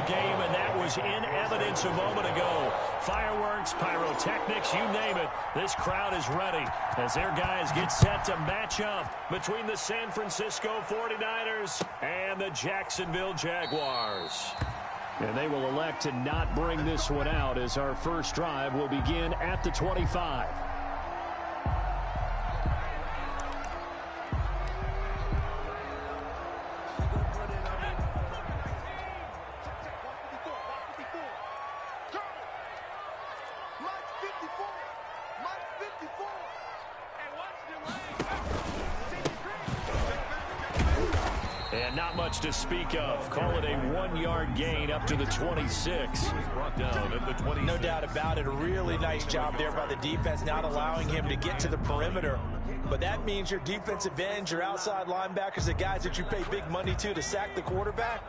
ball game, and that was in evidence a moment ago. Fireworks, pyrotechnics, you name it. This crowd is ready as their guys get set to match up between the San Francisco 49ers and the Jacksonville Jaguars. And they will elect to not bring this one out as our first drive will begin at the 25. And not much to speak of. Call it a 1-yard gain up to the 26. Brought down at the 26. No doubt about it. A really nice job there by the defense, not allowing him to get to the perimeter. But that means your defensive ends, your outside linebackers, the guys that you pay big money to sack the quarterback,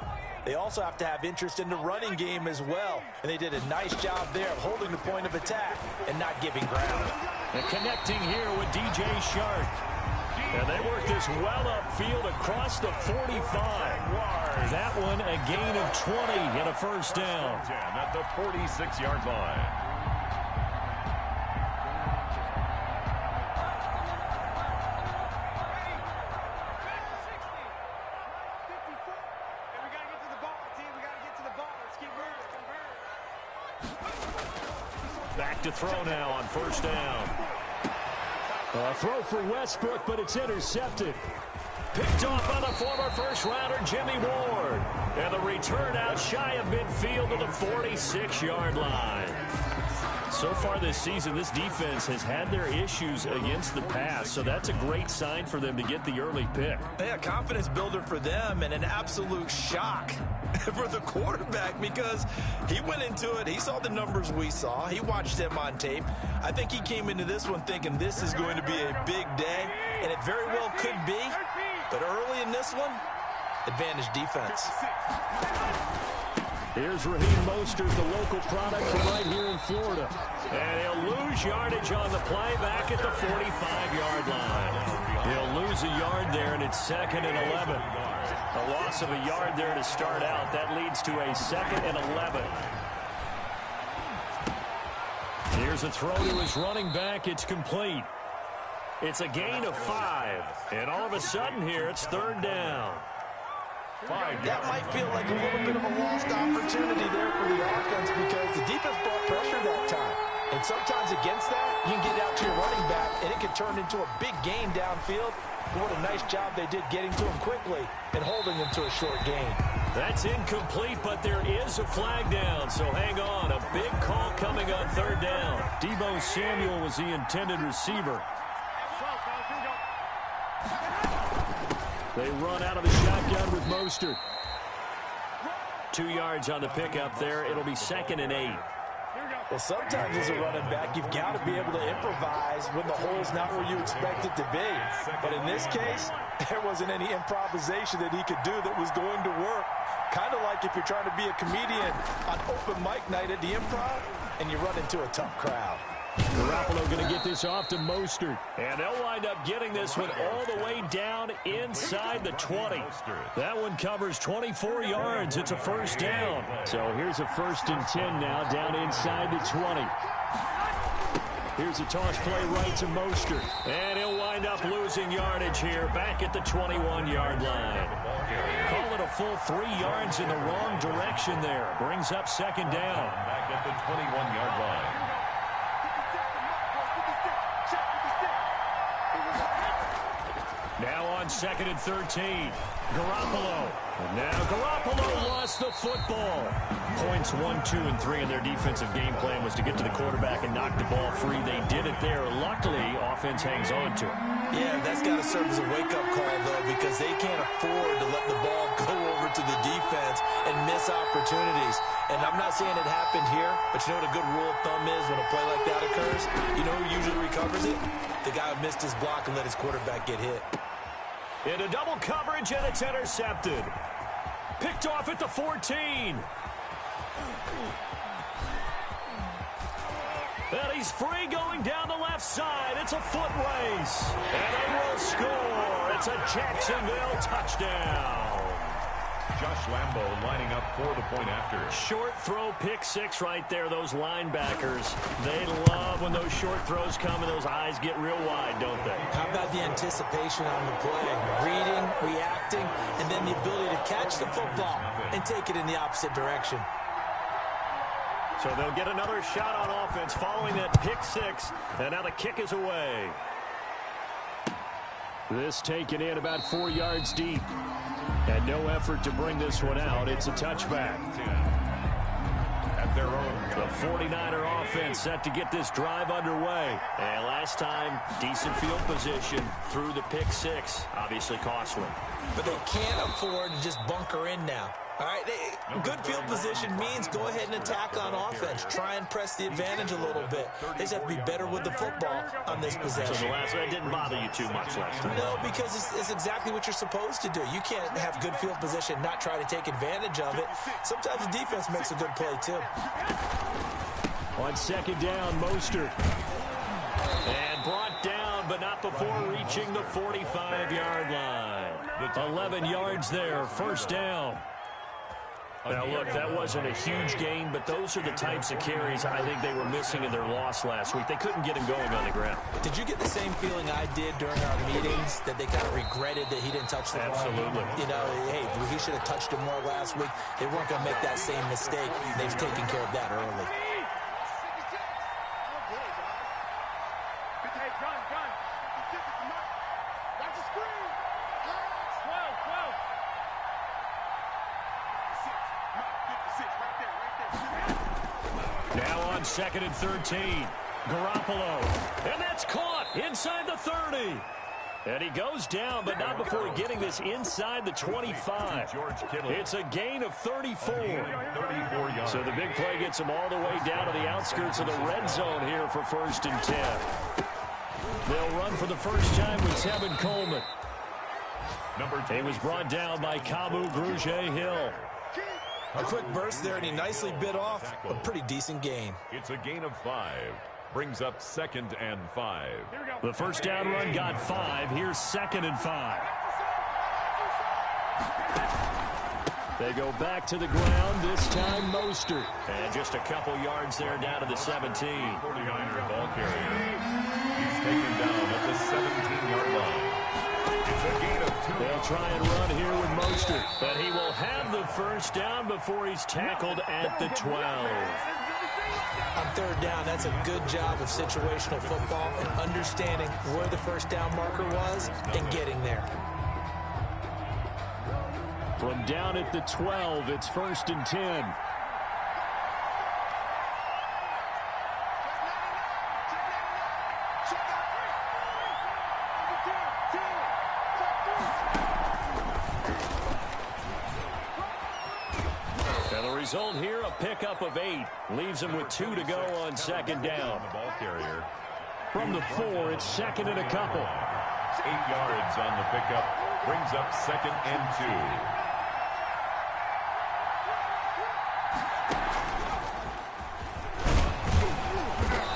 they also have to have interest in the running game as well. And they did a nice job there of holding the point of attack and not giving ground. And connecting here with DJ Shark. And they work this well upfield across the 45. That one a gain of 20 and a first down. At the 46-yard line. Back to throw now on first down. A throw for Westbrook, but it's intercepted. Picked off by the former first-rounder Jimmy Ward. And the return out shy of midfield to the 46-yard line. So far this season, this defense has had their issues against the pass, so that's a great sign for them to get the early pick. Yeah, confidence builder for them and an absolute shock for the quarterback because he went into it. He saw the numbers we saw. He watched them on tape. I think he came into this one thinking this is going to be a big day, and it very well could be. But early in this one, advantage defense. Here's Raheem Mostert, the local product from right here in Florida. And he'll lose yardage on the play back at the 45-yard line. He'll lose a yard there, and it's 2nd and 11. A loss of a yard there to start out. That leads to a 2nd and 11. Here's a throw to his running back. It's complete. It's a gain of 5. And all of a sudden here, it's 3rd down. That might feel like a little bit of a lost opportunity there for the offense because the defense brought pressure that time. And sometimes against that, you can get out to your running back, and it can turn into a big gain downfield. But what a nice job they did getting to him quickly and holding him to a short gain. That's incomplete, but there is a flag down, so hang on. A big call coming on 3rd down. Deebo Samuel was the intended receiver. They run out of the shotgun with Mostert. 2 yards on the pickup there. It'll be 2nd and 8. Well, sometimes as a running back, you've got to be able to improvise when the hole's not where you expect it to be. But in this case, there wasn't any improvisation that he could do that was going to work. Kind of like if you're trying to be a comedian on open mic night at the Improv and you run into a tough crowd. Garoppolo going to get this off to Mostert. And they'll wind up getting this one all the way down inside the 20. That one covers 24 yards. It's a first down. So here's a 1st and 10 now down inside the 20. Here's a toss play right to Mostert. And he'll wind up losing yardage here back at the 21-yard line. Call it a full 3 yards in the wrong direction there. Brings up 2nd down. Back at the 21-yard line. Now on 2nd and 13. Garoppolo. And now Garoppolo lost the football. Points 1, 2, and 3 in their defensive game plan was to get to the quarterback and knock the ball free. They did it there. Luckily, offense hangs on to it. Yeah, that's got to serve as a wake-up call, though, because they can't afford to let the ball go over to the defense and miss opportunities. And I'm not saying it happened here, but you know what a good rule of thumb is when a play like that occurs? You know who usually recovers it? The guy who missed his block and let his quarterback get hit. Into double coverage, and it's intercepted. Picked off at the 14. And he's free going down the left side. It's a foot race. And they will score. It's a Jacksonville touchdown. Josh Lambo lining up for the point after. Short throw, pick six right there. Those linebackers, they love when those short throws come and those eyes get real wide, don't they? How about the anticipation on the play? Reading, reacting, and then the ability to catch the football and take it in the opposite direction. So they'll get another shot on offense following that pick six, and now the kick is away. This taken in about 4 yards deep. And no effort to bring this one out. It's a touchback. At their own. The 49er offense set to get this drive underway. And last time, decent field position through the pick six. Obviously costly. But they can't afford to just bunker in now. All right, good field position means go ahead and attack on offense. Try and press the advantage a little bit. They just have to be better with the football on this possession. So the last one didn't bother you too much last time? No, because it's exactly what you're supposed to do. You can't have good field position, not try to take advantage of it. Sometimes the defense makes a good play, too. On second down, Mostert. And brought down, but not before reaching the 45-yard line. 11 yards there, first down. Now, look, that wasn't a huge gain, but those are the types of carries I think they were missing in their loss last week. They couldn't get him going on the ground. Did you get the same feeling I did during our meetings, that they kind of regretted that he didn't touch the ball? Absolutely. You know, hey, he should have touched him more last week. They weren't going to make that same mistake. They've taken care of that early. Second and 13. Garoppolo. And that's caught inside the 30. And he goes down, but not before getting this inside the 25. It's a gain of 34. So the big play gets him all the way down to the outskirts of the red zone here for first and 10. They'll run for the first time with Tevin Coleman. He was brought down by Kamu Grugier-Hill. A quick burst there, and he nicely bit off a pretty decent gain. It's a gain of 5. Brings up 2nd and 5. The first down run got 5. Here's 2nd and 5. They go back to the ground, this time Mostert. And just a couple yards there down to the 17. 49er ball carrier. He's taken down at the 17-yard line. It's a gain of 2. They'll try and run here with Mostert, but he will have the first down before he's tackled at the 12. On third down, that's a good job of situational football and understanding where the first down marker was and getting there. From down at the 12, it's first and 10. Result here, a pickup of 8. Leaves him with 2 to go on second down. The ball carrier. From the 4, it's second and a couple. 8 yards on the pickup. Brings up 2nd and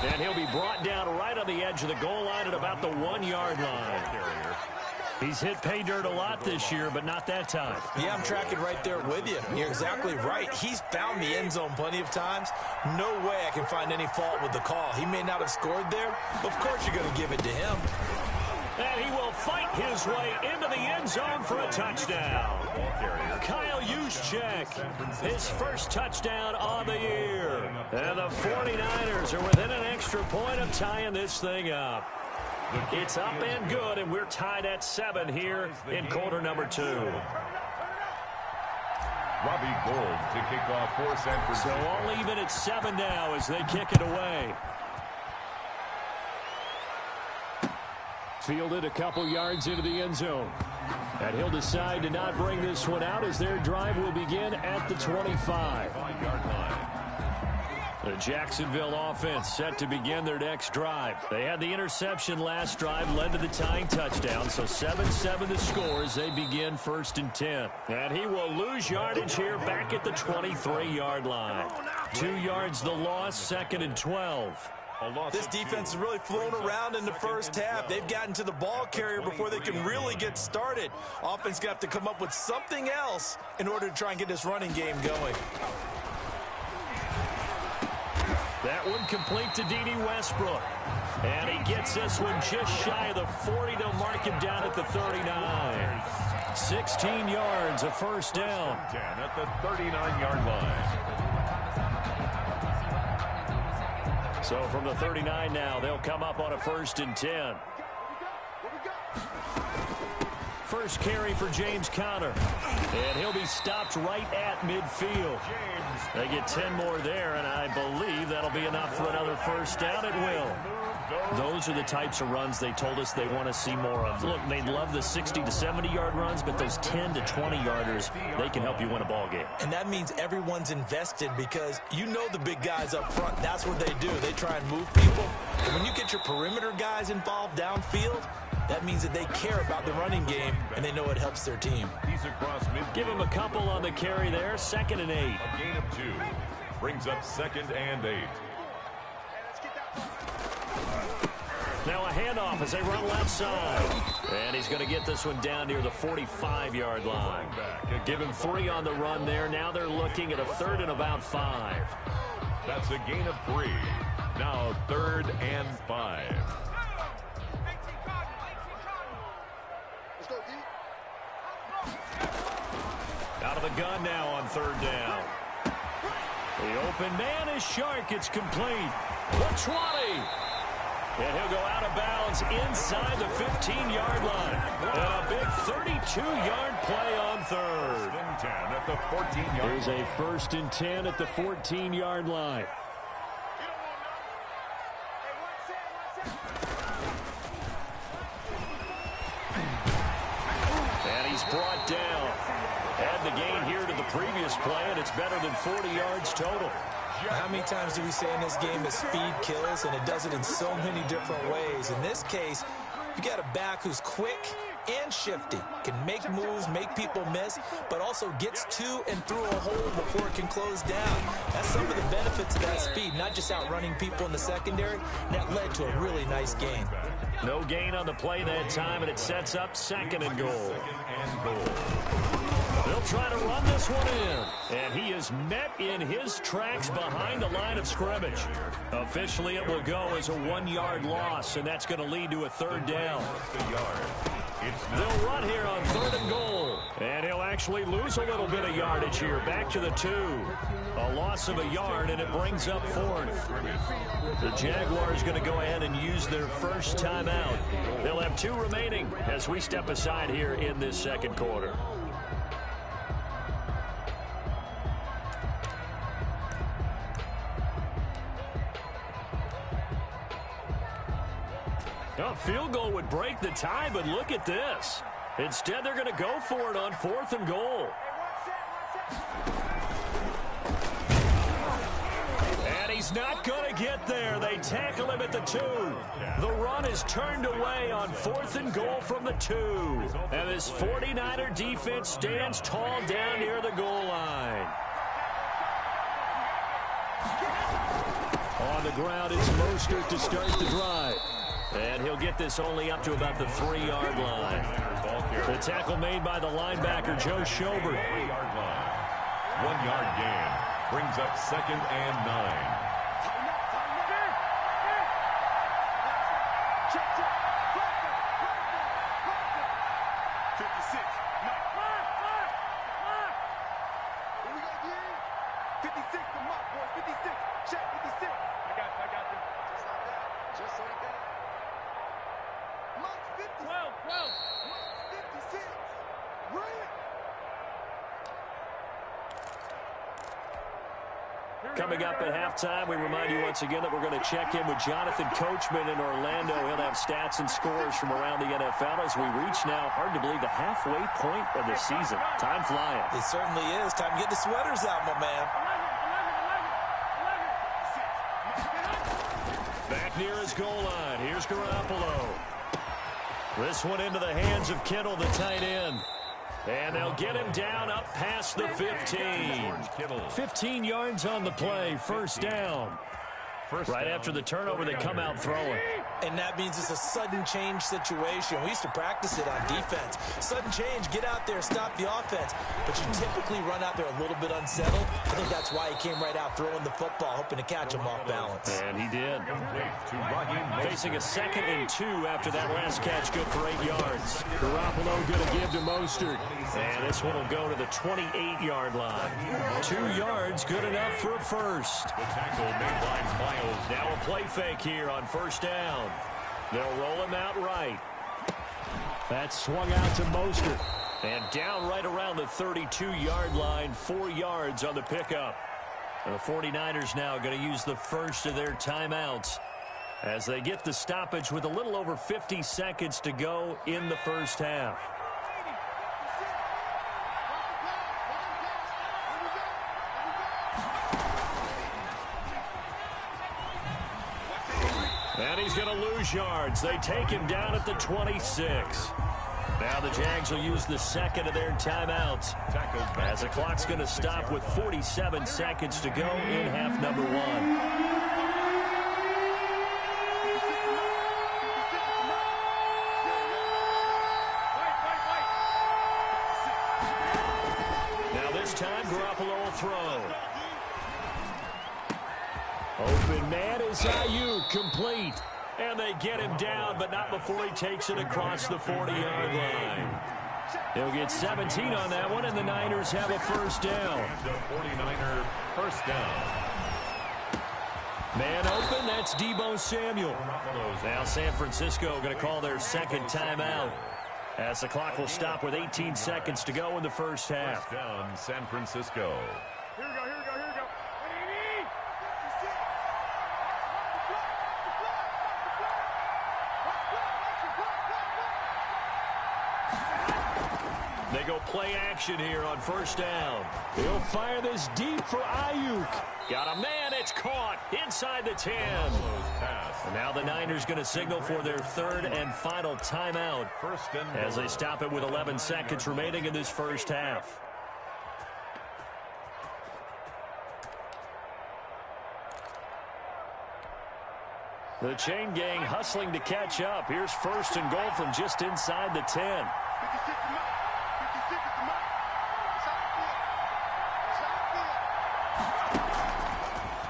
2. And he'll be brought down right on the edge of the goal line at about the 1-yard line. He's hit pay dirt a lot this year, but not that time. Yeah, I'm tracking right there with you. You're exactly right. He's found the end zone plenty of times. No way I can find any fault with the call. He may not have scored there, but of course you're going to give it to him. And he will fight his way into the end zone for a touchdown. Kyle Juszczyk, his first touchdown on the year. And the 49ers are within an extra point of tying this thing up. It's up and good, and we're tied at 7 here in quarter number 2. Robbie Gould to kick off for San Francisco. So all even at 7 now as they kick it away. Fielded a couple yards into the end zone. And he'll decide to not bring this one out as their drive will begin at the 25-yard line. The Jacksonville offense set to begin their next drive. They had the interception last drive, led to the tying touchdown. So 7-7 the score as they begin first and 10. And he will lose yardage here back at the 23-yard line. 2 yards the loss, 2nd and 12. This defense has really flown around in the first half. They've gotten to the ball carrier before they can really get started. Offense got to come up with something else in order to try and get this running game going. That one complete to D.D. Westbrook. And he gets this one just shy of the 40. They'll mark him down at the 39. 16 yards, a first down. 10 at the 39-yard line. So from the 39 now, they'll come up on a 1st and 10. First carry for James Conner. And he'll be stopped right at midfield. They get 10 more there, and I believe that'll be enough for another first down. It will. Those are the types of runs they told us they want to see more of. Look, they love the 60 to 70-yard runs, but those 10 to 20-yarders, they can help you win a ball game. And that means everyone's invested because you know the big guys up front, that's what they do. They try and move people. And when you get your perimeter guys involved downfield, that means that they care about the running game, and they know it helps their team. Give him a couple on the carry there. 2nd and 8. A gain of 2. Brings up 2nd and 8. Now a handoff as they run left side. And he's going to get this one down near the 45-yard line. Give him 3 on the run there. Now they're looking at a 3rd and about 5. That's a gain of 3. Now 3rd and 5. Out of the gun now on 3rd down. The open man is Shark. It's complete. The 20. And he'll go out of bounds inside the 15-yard line. And a big 32-yard play on 3rd. And 10 at the 14-yard line. Here's a 1st and 10 at the 14-yard line. And he's brought down. Add the gain here to the previous play, and it's better than 40 yards total. How many times do we say in this game that speed kills, and it does it in so many different ways? In this case, you got a back who's quick and shifty, can make moves, make people miss, but also gets to and through a hole before it can close down. That's some of the benefits of that speed, not just outrunning people in the secondary. That led to a really nice gain. No gain on the play that time, and it sets up 2nd and goal. They'll try to run this one in. And he is met in his tracks behind the line of scrimmage. Officially, it will go as a 1-yard loss, and that's going to lead to a 3rd down. They'll run here on 3rd and goal. And he'll actually lose a little bit of yardage here. Back to the 2. A loss of a yard, and it brings up 4th. The Jaguars going to go ahead and use their first timeout. They'll have 2 remaining as we step aside here in this 2nd quarter. A field goal would break the tie, but look at this. Instead, they're going to go for it on 4th and goal. And he's not going to get there. They tackle him at the 2. The run is turned away on 4th and goal from the 2. And this 49er defense stands tall down near the goal line. On the ground, it's Mostert to start the drive. And he'll get this only up to about the 3-yard line. The tackle made by the linebacker, Joe Schobert. 1-yard gain. Brings up 2nd and 9. Coming up at halftime, we remind you once again that we're going to check in with Jonathan Coachman in Orlando. He'll have stats and scores from around the NFL as we reach now, hard to believe, the halfway point of the season. Time flying. It certainly is. Time to get the sweaters out, my man. Back near his goal line. Here's Garoppolo. This one into the hands of Kittle, the tight end. And they'll get him down up past the 15. 15 yards on the play, first down. Right after the turnover, they come out throwing. And that means it's a sudden change situation. We used to practice it on defense. Sudden change, get out there, stop the offense. But you typically run out there a little bit unsettled. I think that's why he came right out throwing the football, hoping to catch him off balance. And he did. Facing a 2nd and 2 after that last catch, good for 8 yards. Garoppolo going to give to Mostert. And this one will go to the 28-yard line. 2 yards, good enough for a first. The tackle made by Miles. Now a play fake here on first down. They'll roll him out right. That's swung out to Mostert. And down right around the 32-yard line, 4 yards on the pickup. And the 49ers now going to use the first of their timeouts as they get the stoppage with a little over 50 seconds to go in the first half. And he's going to lose yards. They take him down at the 26. Now the Jags will use the 2nd of their timeouts as the clock's going to stop with 47 seconds to go in half number 1. Now this time Garoppolo will throw. Open man is Ayuk, complete. And they get him down, but not before he takes it across the 40-yard line. They'll get 17 on that one, and the Niners have a first down. The 49er first down. Man open, that's Deebo Samuel. Now San Francisco going to call their 2nd timeout as the clock will stop with 18 seconds to go in the first half. First down, San Francisco. Here we go. They go play action here on first down. He'll fire this deep for Ayuk. Got a man, it's caught inside the 10. And now the Niners going to signal for their 3rd and final timeout as they stop it with 11 seconds remaining in this first half. The chain gang hustling to catch up. Here's 1st and goal from just inside the 10.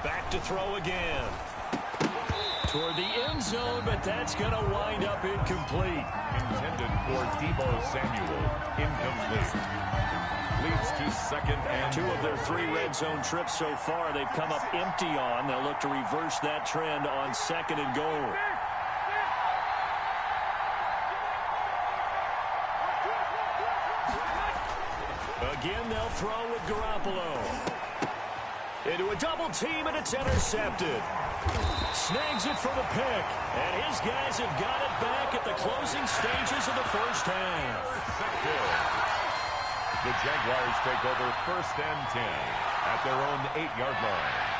Back to throw again. Toward the end zone, but that's going to wind up incomplete. Intended for Deebo Samuel. Incomplete. Leads to 2nd and 2 of their 3 red zone trips so far they've come up empty on. They'll look to reverse that trend on 2nd and goal. Again, they'll throw with Garoppolo. Into a double team, and it's intercepted. Snags it for the pick, and his guys have got it back at the closing stages of the first half. The Jaguars take over 1st and 10 at their own 8-yard line.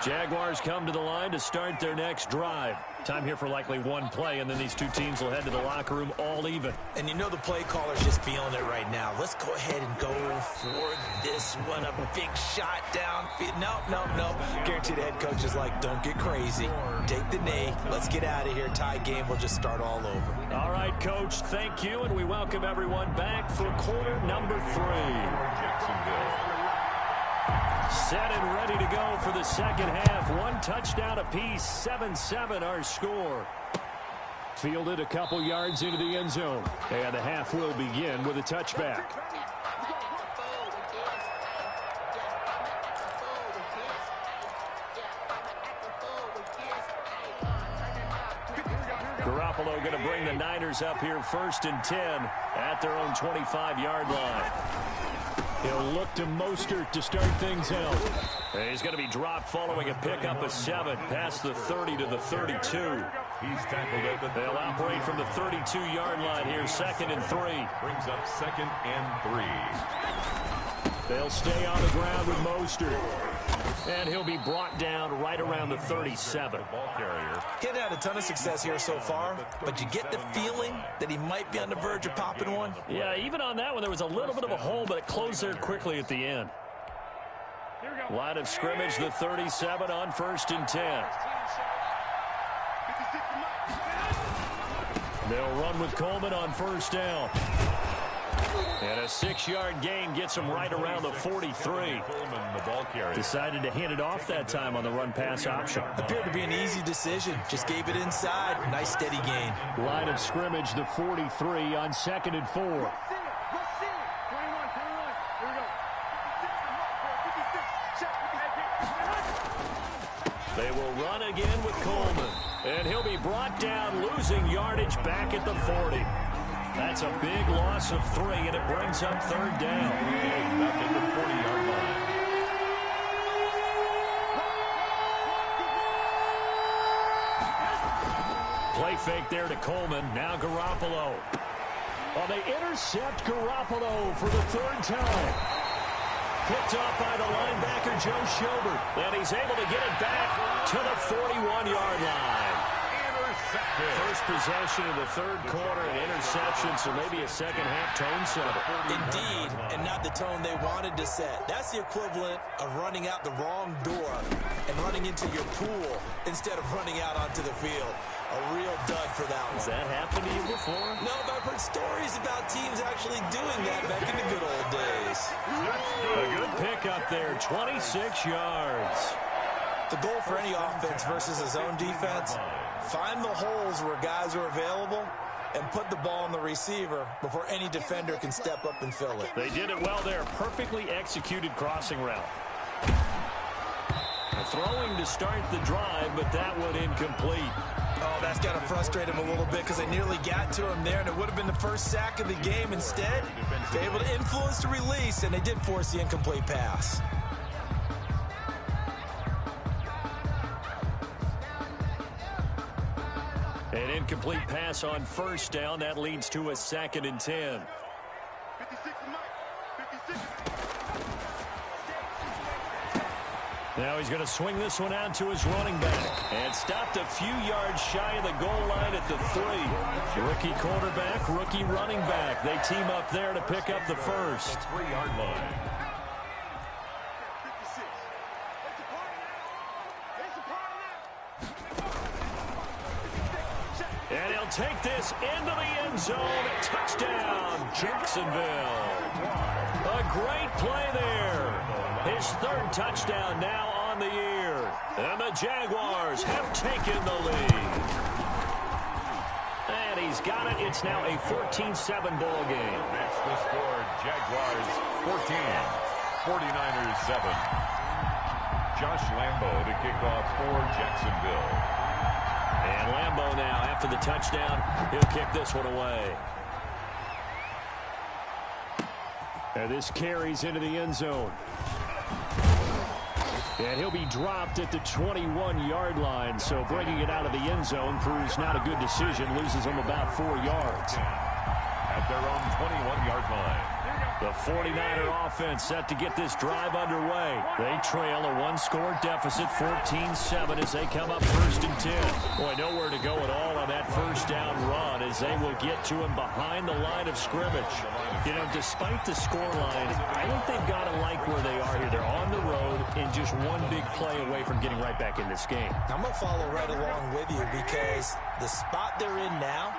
Jaguars come to the line to start their next drive. Time here for likely one play, and then these two teams will head to the locker room all even. And you know the play caller's just feeling it right now. Let's go ahead and go for this one. A big shot down. No. Guaranteed the head coach is like, don't get crazy. Take the knee. Let's get out of here. Tie game. We'll just start all over. All right, Coach, thank you, and we welcome everyone back for quarter number 3. Jacksonville. Set and ready to go for the second half. 1 touchdown apiece, 7-7 our score. Fielded a couple yards into the end zone. And the half will begin with a touchback. Garoppolo going to bring the Niners up here 1st and 10 at their own 25-yard line. He'll look to Mostert to start things out. He's going to be dropped following a pickup of 7 past the 30 to the 32. He's tackled at the They'll operate from the 32-yard line here, 2nd and 3. Brings up 2nd and 3. They'll stay on the ground with Mostert. And he'll be brought down right around the 37. Ball carrier. He hasn't had a ton of success here so far, but you get the feeling that he might be on the verge of popping one. Yeah, even on that one, there was a little bit of a hole, but it closed there quickly at the end. Line of scrimmage, the 37 on 1st and 10. They'll run with Coleman on 1st down. And a 6-yard gain gets him right around the 43. Decided to hand it off that time on the run-pass option. Appeared to be an easy decision. Just gave it inside. Nice steady gain. Line of scrimmage, the 43 on 2nd and 4. They will run again with Coleman. And he'll be brought down, losing yardage back at the 40. That's a big loss of 3, and it brings up 3rd down. Back at the 40-yard line. Play fake there to Coleman. Now Garoppolo. Well, they intercept Garoppolo for the 3rd time. Picked up by the linebacker, Joe Schobert. And he's able to get it back to the 41-yard line. First possession of the 3rd quarter, an interception, so maybe a second-half tone setter. Indeed, and not the tone they wanted to set. That's the equivalent of running out the wrong door and running into your pool instead of running out onto the field. A real dud for that one. Has that happened to you before? No, but I've heard stories about teams actually doing that back in the good old days. A good pickup there, 26 yards. The goal for any offense versus a zone defense, find the holes where guys are available and put the ball on the receiver before any defender can step up and fill it. They did it well there. Perfectly executed crossing route. Throwing to start the drive, but that one incomplete. Oh, that's got to frustrate him a little bit because they nearly got to him there, and it would have been the first sack of the game. Instead, they're able to influence the release, and they did force the incomplete pass. An incomplete pass on 1st down. That leads to a 2nd and 10. Now he's going to swing this one out to his running back. And stopped a few yards shy of the goal line at the 3. Rookie quarterback, rookie running back. They team up there to pick up the first. 3-yard line. And he'll take this into the end zone. Touchdown, Jacksonville. A great play there. His 3rd touchdown now on the year. And the Jaguars have taken the lead. And he's got it. It's now a 14-7 ball game. That's the score. Jaguars 14, 49ers 7. Josh Lambo to kick off for Jacksonville. And Lambo now, after the touchdown, he'll kick this one away. And this carries into the end zone. And he'll be dropped at the 21-yard line. So bringing it out of the end zone proves not a good decision. Loses him about 4 yards. At their own 21-yard line. The 49er offense set to get this drive underway. They trail a 1-score deficit, 14-7, as they come up 1st and 10. Boy, nowhere to go at all on that 1st down run as they will get to him behind the line of scrimmage. You know, despite the scoreline, I think they've got to like where they are here. They're on the road and just one big play away from getting right back in this game. I'm going to follow right along with you because the spot they're in now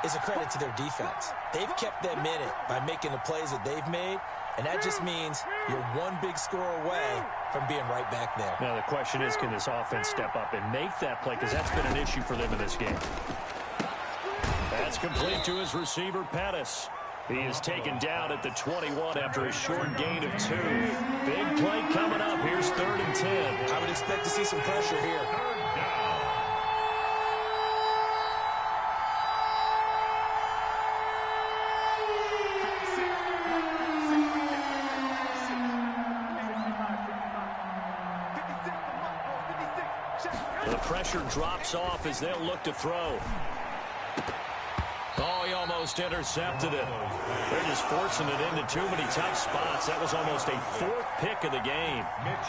is a credit to their defense. They've kept them in it by making the plays that they've made, and that just means you're one big score away from being right back there. Now the question is, can this offense step up and make that play? Because that's been an issue for them in this game. That's complete to his receiver, Pettis. He is taken down at the 21 after a short gain of 2. Big play coming up. Here's 3rd and 10. I would expect to see some pressure here. The pressure drops off as they'll look to throw. Oh, he almost intercepted it. They're just forcing it into too many tough spots. That was almost a 4th pick of the game.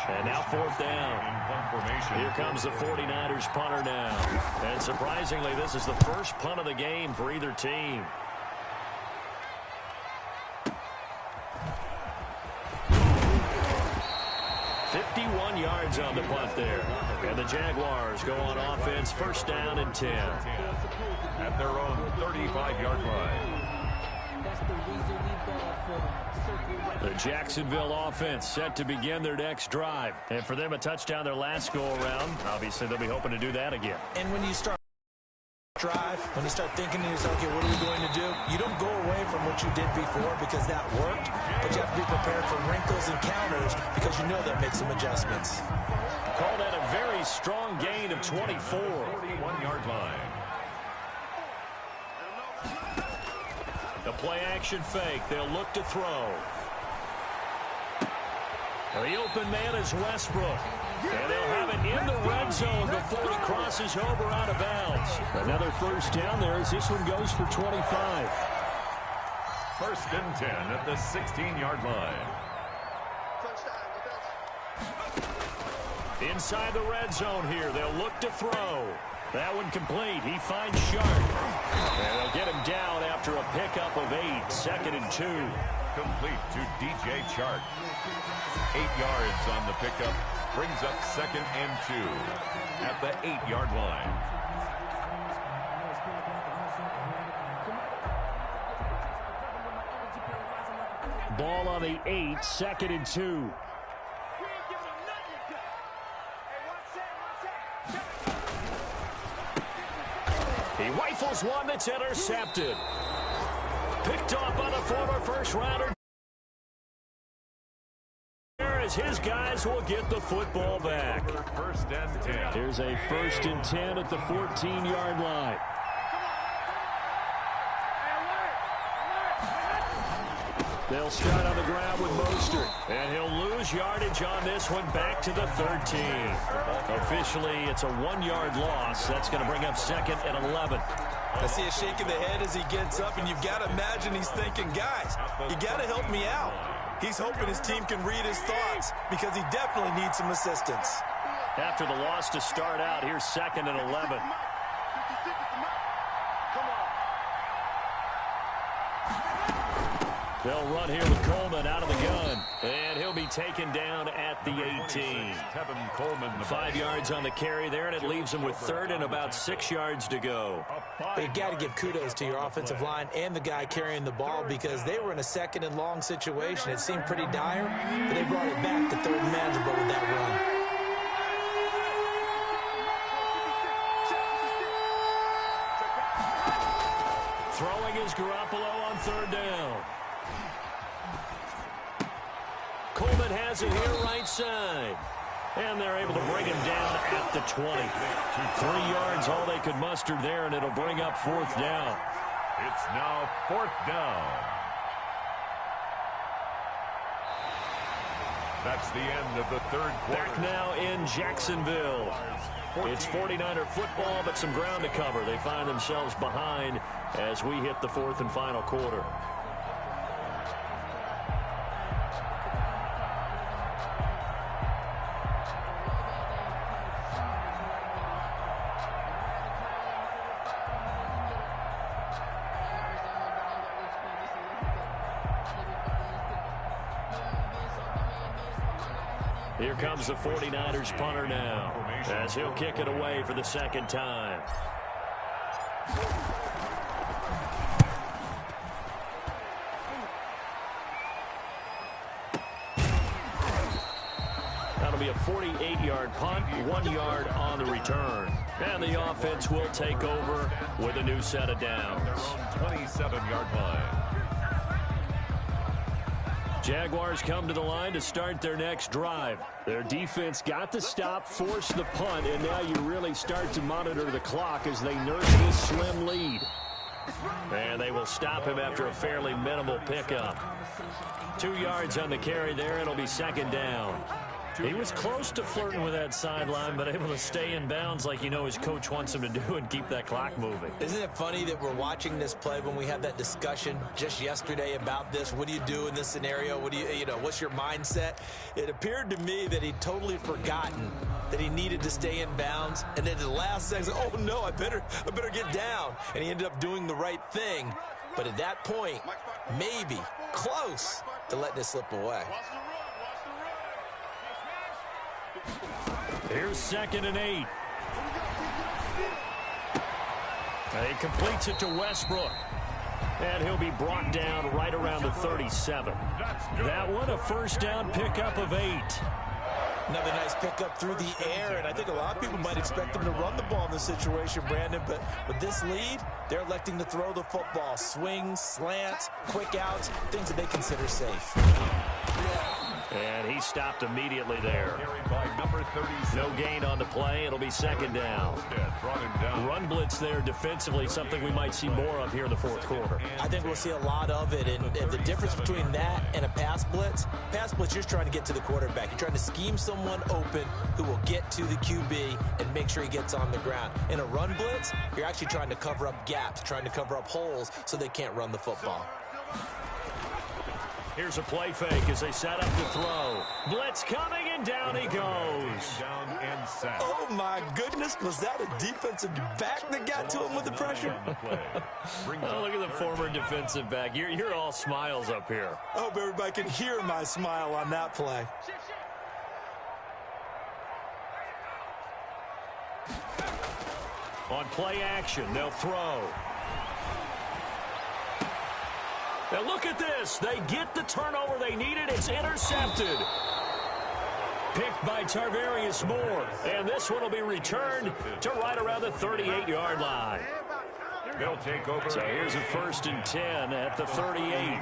And now 4th down. Here comes the 49ers punter now. And surprisingly, this is the first punt of the game for either team. 51 yards on the punt there. And the Jaguars go on offense, first down and 10. At their own 35-yard line. The Jacksonville offense set to begin their next drive. And for them, a touchdown their last go-around. Obviously, they'll be hoping to do that again. And when you start drive, when you start thinking to yourself, okay, what are we going to do? You don't go away from what you did before because that worked, but you have to be prepared for wrinkles and counters because you know that makes some adjustments. Call that a very strong gain of 24. 41-yard line. The play-action fake. They'll look to throw. The open man is Westbrook. And they'll have it in the red zone before he crosses over out of bounds. Another first down there as this one goes for 25. First and 10 at the 16-yard line. Inside the red zone here. They'll look to throw. That one complete. He finds Sharp. And they'll get him down after a pickup of 8. Second and 2. Complete to DJ Chark. 8 yards on the pickup. Brings up second and 2 at the 8-yard line. Ball on the 8, second and 2. He rifles one that's intercepted. Picked off by the former first-rounder. His guys will get the football back. First and 10. Here's a first and 10 at the 14-yard line. They'll start on the ground with Mostert, and he'll lose yardage on this one back to the 13. Officially, it's a 1-yard loss. That's going to bring up second and 11. I see a shake of the head as he gets up, and you've got to imagine he's thinking, guys, you got to help me out. He's hoping his team can read his thoughts because he definitely needs some assistance. After the loss to start out, here's second and 11. They'll run here with Coleman out of the gun. And he'll be taken down at the 18. 5 yards on the carry there, and it leaves him with third and about 6 yards to go. But you got to give kudos to your offensive line and the guy carrying the ball because they were in a second and long situation. It seemed pretty dire, but they brought it back to third and manageable with that run. Throwing is Garoppolo on third down. Coleman has it here right side. And they're able to bring him down at the 20. 3 yards, all they could muster there, and it'll bring up fourth down. It's now fourth down. That's the end of the third quarter. Back now in Jacksonville. It's 49er football, but some ground to cover. They find themselves behind as we hit the fourth and final quarter. Here comes the 49ers punter now as he'll kick it away for the second time. That'll be a 48-yard punt, 1 yard on the return. And the offense will take over with a new set of downs. 27-yard line. Jaguars come to the line to start their next drive. Their defense got the stop, forced the punt, and now you really start to monitor the clock as they nurse this slim lead. And they will stop him after a fairly minimal pickup. 2 yards on the carry there. It'll be second down. He was close to flirting with that sideline, but able to stay in bounds like you know his coach wants him to do and keep that clock moving. Isn't it funny that we're watching this play when we had that discussion just yesterday about this? What do you do in this scenario? What do you know, what's your mindset? It appeared to me that he'd totally forgotten that he needed to stay in bounds, and then at the last second, oh no, I better get down. And he ended up doing the right thing. But at that point, maybe close to letting it slip away. Here's 2nd and 8. He completes it to Westbrook. And he'll be brought down right around the 37. That one, a first down pickup of 8. Another nice pickup through the air, and I think a lot of people might expect him to run the ball in this situation, Brandon, but with this lead, they're electing to throw the football. Swings, slants, quick outs, things that they consider safe. And he stopped immediately there. No gain on the play. It'll be 2nd down. Run blitz there defensively, something we might see more of here in the 4th quarter. I think we'll see a lot of it, and the difference between that and a pass blitz, you're just trying to get to the quarterback. You're trying to scheme someone open who will get to the QB and make sure he gets on the ground. In a run blitz, you're actually trying to cover up gaps, trying to cover up holes so they can't run the football. Here's a play fake as they set up to throw. Blitz coming, and down he goes. Oh, my goodness. Was that a defensive back that got to him with the pressure? Oh, look at the former defensive back. You're all smiles up here. I hope everybody can hear my smile on that play. On play action, they'll throw. Now look at this. They get the turnover they needed. It's intercepted. Picked by Tarvarius Moore. And this one will be returned to right around the 38-yard line. They'll take over. So here's a 1st and 10 at the 38.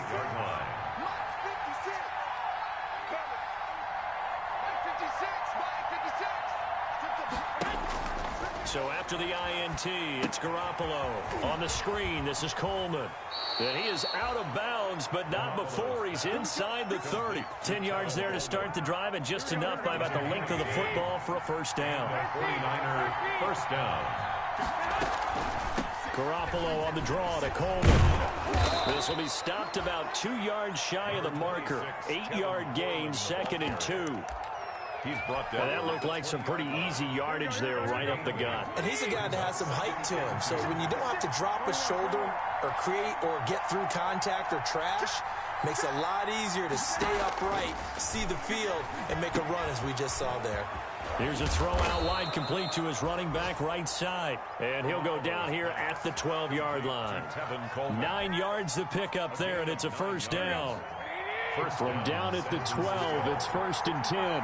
So after the INT, it's Garoppolo. On the screen, this is Coleman. And he is out of bounds, but not before he's inside the 30. 10 yards there to start the drive, and just enough by about the length of the football for a first down. 49er first down. Garoppolo on the draw to Coleman. This will be stopped about 2 yards shy of the marker. 8-yard gain, 2nd and 2. He's brought down. That looked like some pretty easy yardage there right up the gut. And he's a guy that has some height to him. So when you don't have to drop a shoulder or create or get through contact or trash, makes it a lot easier to stay upright, see the field, and make a run as we just saw there. Here's a throw out wide, complete to his running back right side. And he'll go down here at the 12-yard line. 9 yards to pick up there, and it's a first down. From down at the 12, it's 1st and 10.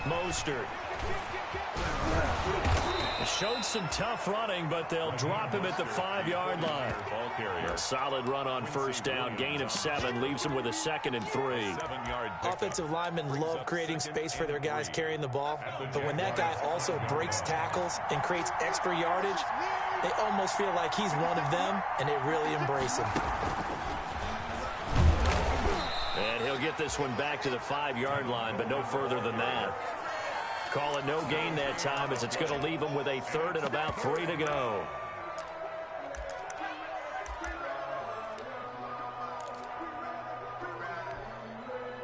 Mostert. Showed some tough running, but they'll drop him at the 5-yard line. A solid run on first down. Gain of 7 leaves him with a 2nd and 3. Offensive linemen love creating space for their guys carrying the ball, but when that guy also breaks tackles and creates extra yardage, they almost feel like he's one of them, and they really embrace him. And he'll get this one back to the 5-yard line, but no further than that. Call it no gain that time, as it's going to leave him with a 3rd and about 3 to go.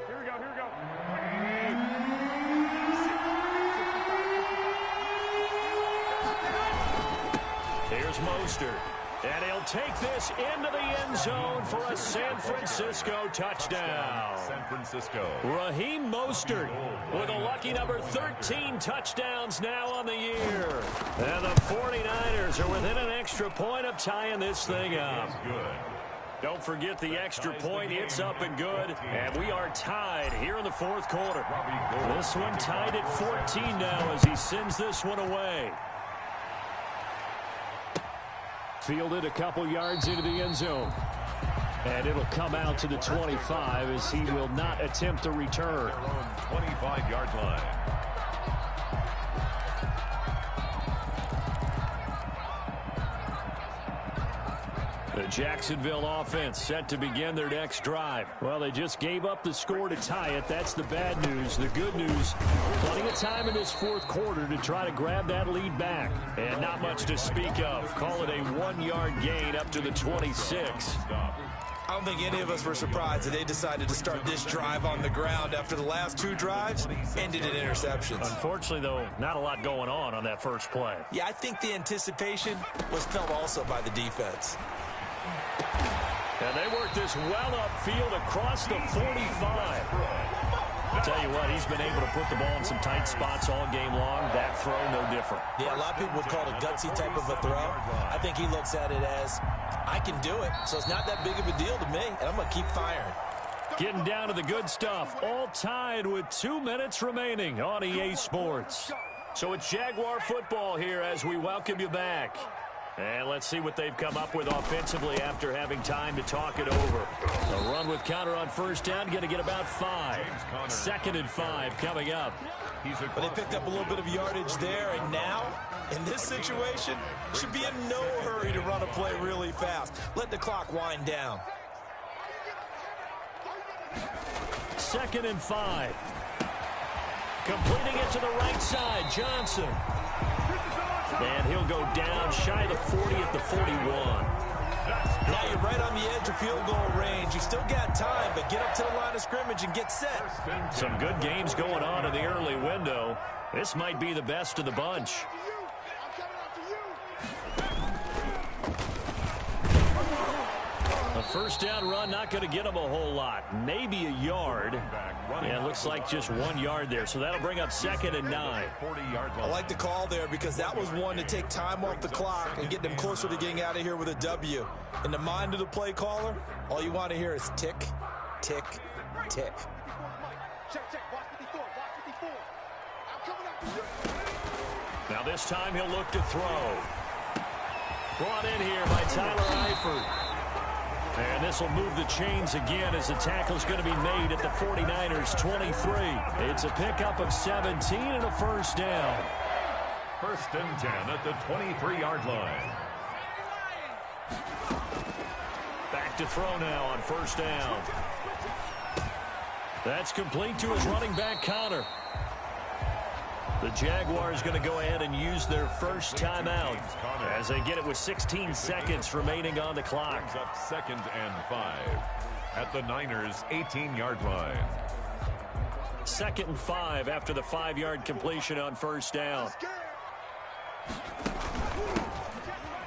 Here we go. Here's Mostert. And he'll take this into the end zone for a San Francisco touchdown. San Francisco. Raheem Mostert with a lucky number 13 touchdowns now on the year. And the 49ers are within an extra point of tying this thing up. Good. Don't forget the extra point. It's up and good. And we are tied here in the 4th quarter. This one tied at 14 now as he sends this one away. Fielded a couple yards into the end zone. And it'll come out to the 25 as he will not attempt a return. 25-yard line. The Jacksonville offense set to begin their next drive. Well, they just gave up the score to tie it. That's the bad news. The good news, plenty of time in this 4th quarter to try to grab that lead back. And not much to speak of. Call it a 1-yard gain up to the 26. I don't think any of us were surprised that they decided to start this drive on the ground after the last 2 drives ended in interceptions. Unfortunately, though, not a lot going on that first play. Yeah, I think the anticipation was felt also by the defense. And they work this well upfield across the 45. I'll tell you what, he's been able to put the ball in some tight spots all game long. That throw, no different. Yeah, a lot of people would call it a gutsy type of a throw. I think he looks at it as, I can do it, so it's not that big of a deal to me, and I'm going to keep firing. Getting down to the good stuff, all tied with 2 minutes remaining on EA Sports. So it's Jaguar football here as we welcome you back. And let's see what they've come up with offensively after having time to talk it over. A run with counter on first down, going to get about 5. 2nd and 5 coming up. But they picked up a little bit of yardage there, and now, in this situation, should be in no hurry to run a play really fast. Let the clock wind down. 2nd and 5. Completing it to the right side, Johnson. And he'll go down shy of the 40 at the 41. Now you're right on the edge of field goal range. You still got time, but get up to the line of scrimmage and get set. Some good games going on in the early window. This might be the best of the bunch. A first down run, not going to get him a whole lot. Maybe a yard. Yeah, it looks like just 1 yard there. So that'll bring up 2nd and 9. I like the call there because that was one to take time off the clock and get them closer to getting out of here with a W. In the mind of the play caller, all you want to hear is tick, tick, tick. Now this time he'll look to throw. Brought in here by Tyler Eifert. And this will move the chains again as the tackle's going to be made at the 49ers 23. It's a pickup of 17 and a first down. 1st and 10 at the 23-yard line. Back to throw now on first down. That's complete to his running back, Connor. The Jaguars going to go ahead and use their first timeout as they get it with 16 seconds remaining on the clock. Up 2nd and 5 at the Niners' 18-yard line. 2nd and 5 after the 5-yard completion on first down.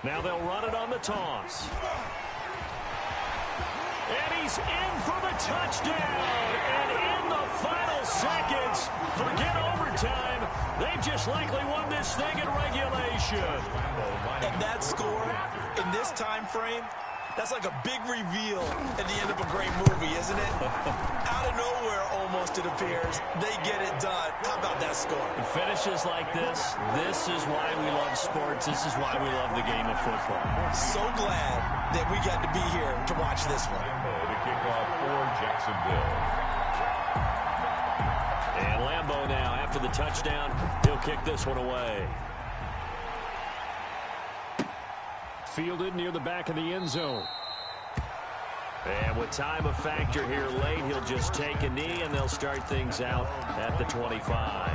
Now they'll run it on the toss. And he's in for the touchdown. And in the final seconds, forget overtime. They've just likely won this thing in regulation. And that score in this time frame, that's like a big reveal at the end of a great movie, isn't it? Out of nowhere, almost, it appears. They get it done. How about that score? It finishes like this. This is why we love sports. This is why we love the game of football. So glad that we got to be here to watch this one. To kick off for Jacksonville. And Lambeau now, after the touchdown, he'll kick this one away. Fielded near the back of the end zone. And with time a factor here late, he'll just take a knee, and they'll start things out at the 25.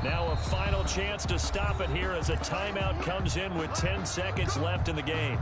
Now a final chance to stop it here as a timeout comes in with 10 seconds left in the game.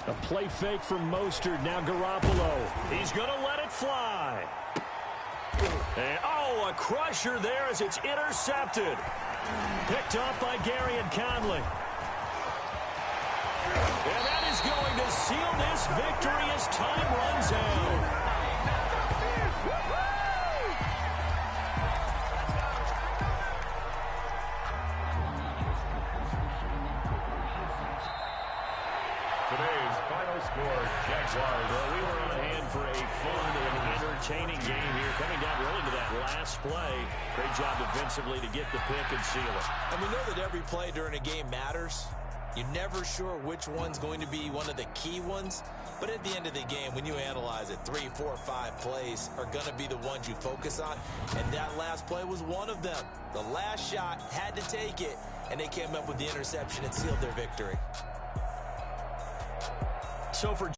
A play fake from Mostert. Now Garoppolo. He's going to let it fly. And, oh, a crusher there as it's intercepted. Picked off by Gary and Conley. And that is going to seal this victory as time runs out. Well, we were on hand for a fun and entertaining game here. Coming down really to that last play. Great job defensively to get the pick and seal it. And we know that every play during a game matters. You're never sure which one's going to be one of the key ones. But at the end of the game, when you analyze it, 3, 4, 5 plays are going to be the ones you focus on. And that last play was one of them. The last shot had to take it, and they came up with the interception and sealed their victory. So for